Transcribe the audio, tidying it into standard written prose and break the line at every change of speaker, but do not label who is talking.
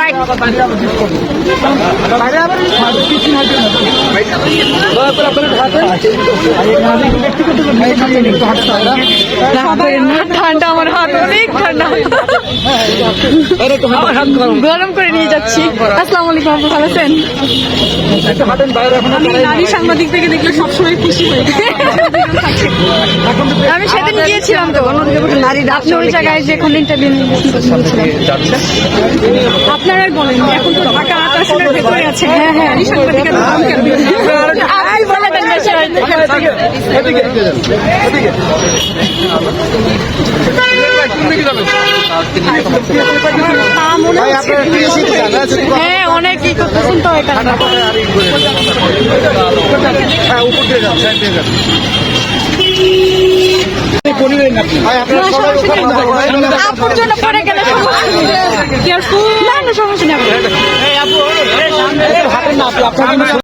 Right. ঠান্ডা, আমার হাত অনেক ঠান্ডা, গরম করে নিয়ে যাচ্ছি। আসসালামু আলাইকুম, আপু ভালো আছেন? আমি নারী সাংবাদিক থেকে দেখলে সবসময় খুশি হই। আমি সেদিন গিয়েছিলাম তো আপনি ওই জায়গায় যেখানে ইন্টারভিউ নিয়েছিলাম। আপনারা বলেন, এখন তো ঢাকা 8 ভেতরে আছে। হ্যাঁ হ্যাঁ, নারী সাংবাদিকের বলে দেন হ্যাঁ, অনেক ই করতেছেন তো এখানে। আপুর জন্য পরে গেলে সমস্যা নেই।